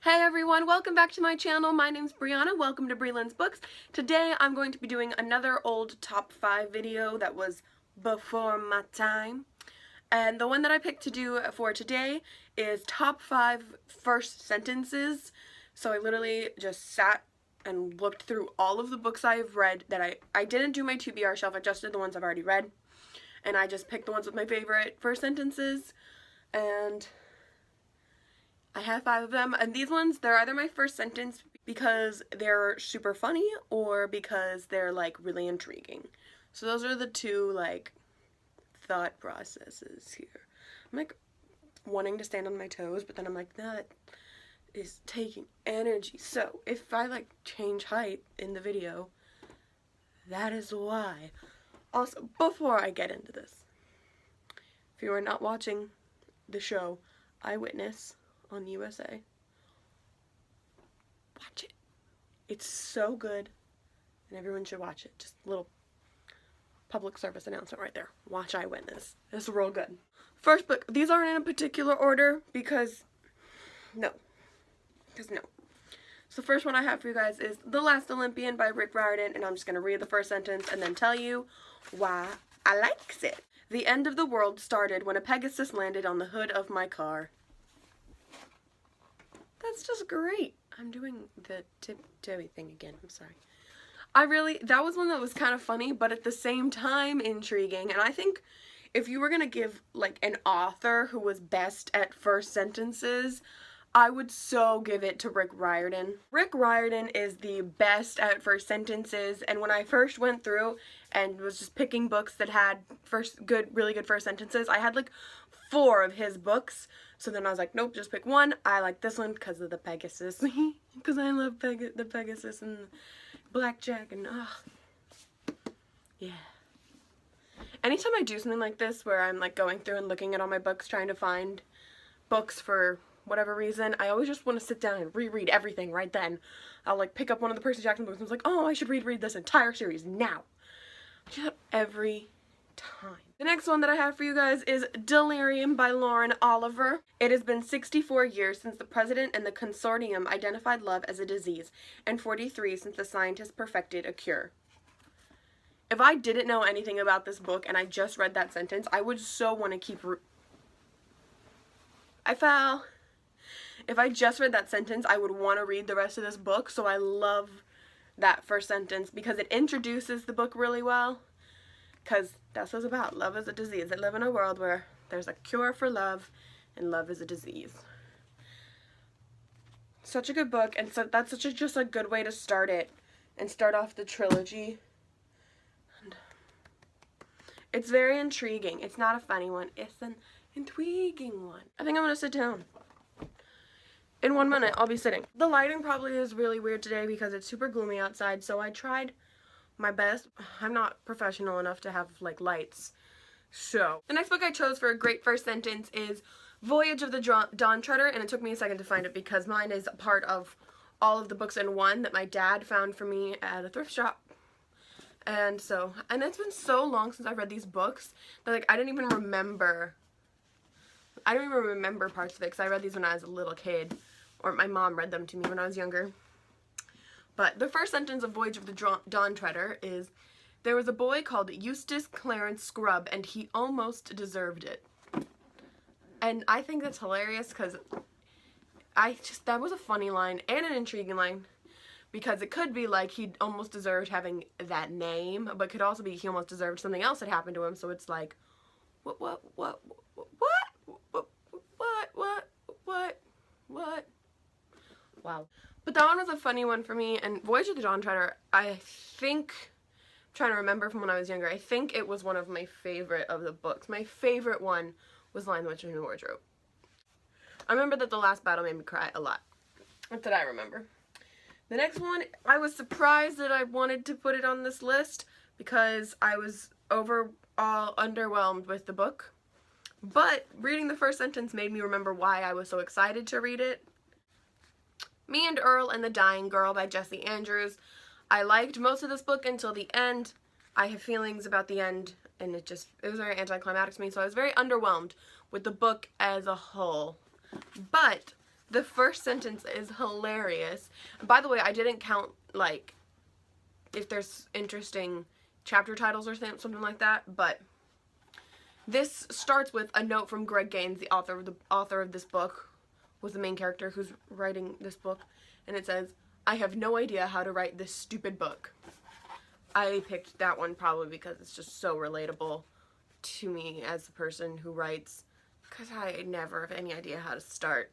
Hey everyone, welcome back to my channel. My name's Brianna. Welcome to Breland's Books. Today I'm going to be doing another old top 5 video that was before my time. And the one that I picked to do for today is top 5 first sentences. So I literally just sat and looked through all of the books I have read that I didn't do my TBR shelf, I just did the ones I've already read. And I just picked the ones with my favorite first sentences. And I have 5 of them, and these ones, they're either my first sentence because they're super funny or because they're like really intriguing. So those are the two like thought processes here. I'm like wanting to stand on my toes, but then I'm like, that is taking energy. So if I like change height in the video, that is why. Also, before I get into this, if you are not watching the show Eyewitness on USA, watch it. It's so good and everyone should watch it. Just a little public service announcement right there. Watch Eyewitness. It's real good. First book. These aren't in a particular order because no. So the first one I have for you guys is The Last Olympian by Rick Riordan, and I'm just going to read the first sentence and then tell you why I likes it. The end of the world started when a Pegasus landed on the hood of my car. That's just great. I'm doing the tiptoey thing again. I'm sorry. That was one that was kind of funny, but at the same time intriguing. And I think if you were going to give like an author who was best at first sentences, I would so give it to Rick Riordan. Rick Riordan is the best at first sentences, and when I first went through and was just picking books that had really good first sentences, I had like 4 of his books. So then I was like, nope, just pick one. I like this one because of the Pegasus. Because I love the Pegasus and Blackjack and yeah. Anytime I do something like this where I'm like going through and looking at all my books trying to find books for whatever reason, I always just want to sit down and reread everything right then. I'll like pick up one of the Percy Jackson books and I was like, oh, I should read this entire series now. I do that every time. The next one that I have for you guys is Delirium by Lauren Oliver. It has been 64 years since the president and the consortium identified love as a disease, and 43 since the scientists perfected a cure. If I didn't know anything about this book and I just read that sentence, I would so want to keep I fell. If I just read that sentence, I would want to read the rest of this book, so I love that first sentence because it introduces the book really well. Because that's what it's about. Love is a disease. I live in a world where there's a cure for love, and love is a disease. Such a good book, and so that's just a good way to start it and start off the trilogy. And it's very intriguing. It's not a funny one. It's an intriguing one. I think I'm going to sit down. In 1 minute, I'll be sitting. The lighting probably is really weird today because it's super gloomy outside, so I tried my best. I'm not professional enough to have like lights. So the next book I chose for a great first sentence is Voyage of the Dawn Treader, and it took me a second to find it because mine is a part of all of the books in one that my dad found for me at a thrift shop. And it's been so long since I've read these books that like I don't even remember parts of it because I read these when I was a little kid, or my mom read them to me when I was younger. But the first sentence of Voyage of the Dawn Treader is, there was a boy called Eustace Clarence Scrubb, and he almost deserved it. And I think that's hilarious because that was a funny line and an intriguing line, because it could be like he almost deserved having that name, but could also be he almost deserved something else that happened to him. So it's like, what? Wow. But that one was a funny one for me, and Voyage of the Dawn Treader, I think, I'm trying to remember from when I was younger, I think it was one of my favorite of the books. My favorite one was Lion, the Witch, and the Wardrobe. I remember that the last battle made me cry a lot. That's what I remember. The next one, I was surprised that I wanted to put it on this list because I was overall underwhelmed with the book. But reading the first sentence made me remember why I was so excited to read it. Me and Earl and the Dying Girl by Jessie Andrews. I liked most of this book until the end. I have feelings about the end, and it was very anticlimactic to me, so I was very underwhelmed with the book as a whole. But The first sentence is hilarious. By the way, I didn't count, like, if there's interesting chapter titles or something like that, but this starts with a note from Greg Gaines, the author of this book, was the main character who's writing this book, and it says, "I have no idea how to write this stupid book." I picked that one probably because it's just so relatable to me as a person who writes, because I never have any idea how to start.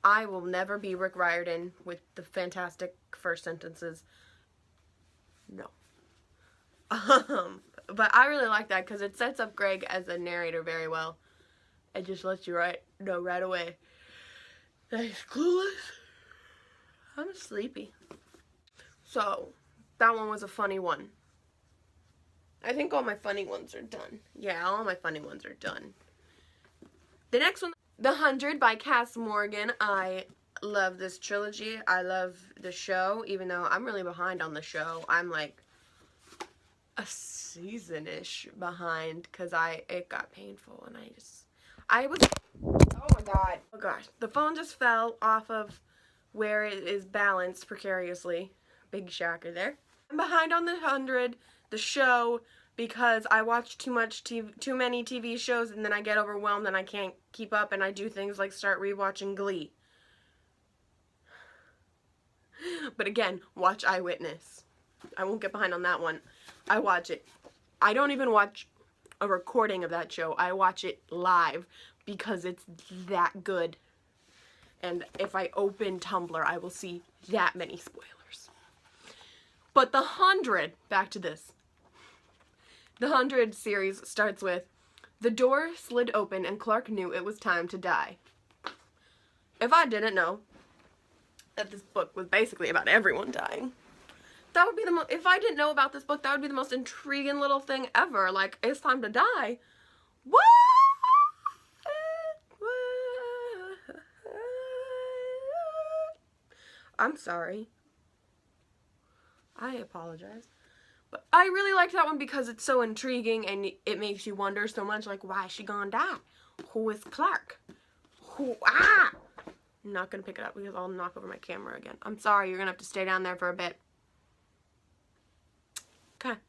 I will never be Rick Riordan with the fantastic first sentences. No. But I really like that because it sets up Greg as a narrator very well. It just lets you know right away that he's clueless. I'm sleepy. So, that one was a funny one. I think all my funny ones are done. Yeah, all my funny ones are done. The next one, The 100 by Cass Morgan. I love this trilogy. I love the show, even though I'm really behind on the show. I'm like a season-ish behind because it got painful and oh my god. Oh gosh. The phone just fell off of where it is balanced precariously. Big shocker there. I'm behind on The 100, the show, because I watch too many TV shows and then I get overwhelmed and I can't keep up and I do things like start rewatching Glee. But again, watch Eyewitness. I won't get behind on that one. I watch it. I don't even watch a recording of that show. I watch it live because it's that good. And if I open Tumblr, I will see that many spoilers. But The 100, back to this. The 100 series starts with, "The door slid open and Clark knew it was time to die." If I didn't know that this book was basically about everyone dying, that would be if I didn't know about this book, that would be the most intriguing little thing ever. Like, it's time to die. What? I'm sorry. I apologize. But I really like that one because it's so intriguing and it makes you wonder so much, like, why is she gonna die? Who is Clark? I'm not gonna pick it up because I'll knock over my camera again. I'm sorry, you're gonna have to stay down there for a bit. Okay.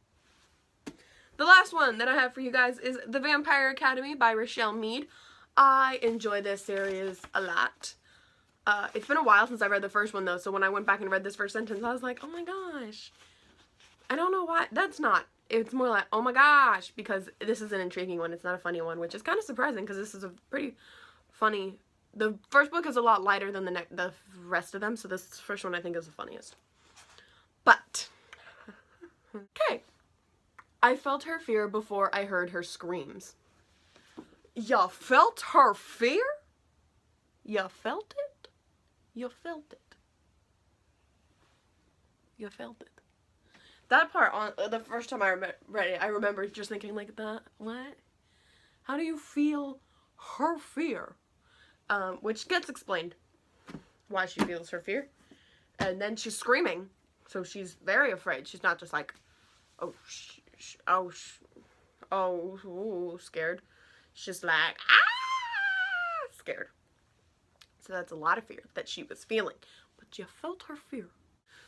The last one that I have for you guys is The Vampire Academy by Rochelle Mead. I enjoy this series a lot. It's been a while since I read the first one though, so when I went back and read this first sentence, I was like, oh my gosh. I don't know why. It's more like, oh my gosh, because this is an intriguing one. It's not a funny one, which is kind of surprising because this is a pretty funny. The first book is a lot lighter than the rest of them, so this first one I think is the funniest. But, okay. I felt her fear before I heard her screams. You felt her fear? You felt it? You felt it. You felt it. That part, the first time I read it, I remember just thinking like, what? How do you feel her fear? Which gets explained why she feels her fear. And then she's screaming, so she's very afraid. She's not just like, scared. She's just like, scared. So that's a lot of fear that she was feeling. But you felt her fear.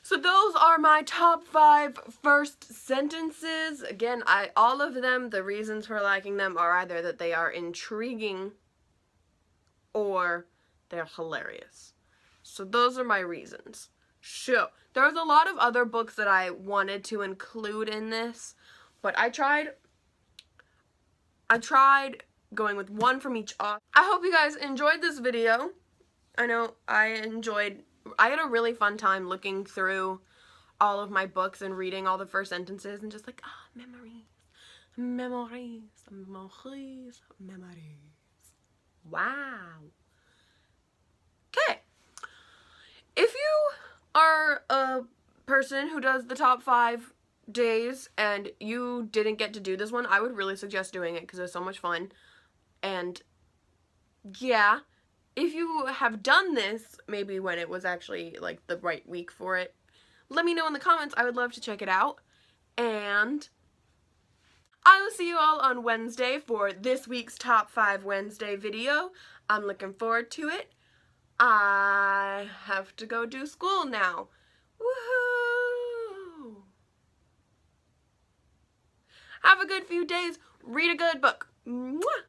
So those are my top 5 first sentences. Again, all of them, the reasons for liking them are either that they are intriguing or they're hilarious. So those are my reasons. Sure, there's a lot of other books that I wanted to include in this, but I tried going with one from each author. I hope you guys enjoyed this video. I know I had a really fun time looking through all of my books and reading all the first sentences and just like, memories, memories, memories, memories. Wow. Okay. If you are a person who does the top 5 days and you didn't get to do this one, I would really suggest doing it because it's so much fun. And yeah, if you have done this, maybe when it was actually like the right week for it, let me know in the comments. I would love to check it out. And I will see you all on Wednesday for this week's Top 5 Wednesday video. I'm looking forward to it. I have to go do school now. Woohoo! Have a good few days. Read a good book. Mwah!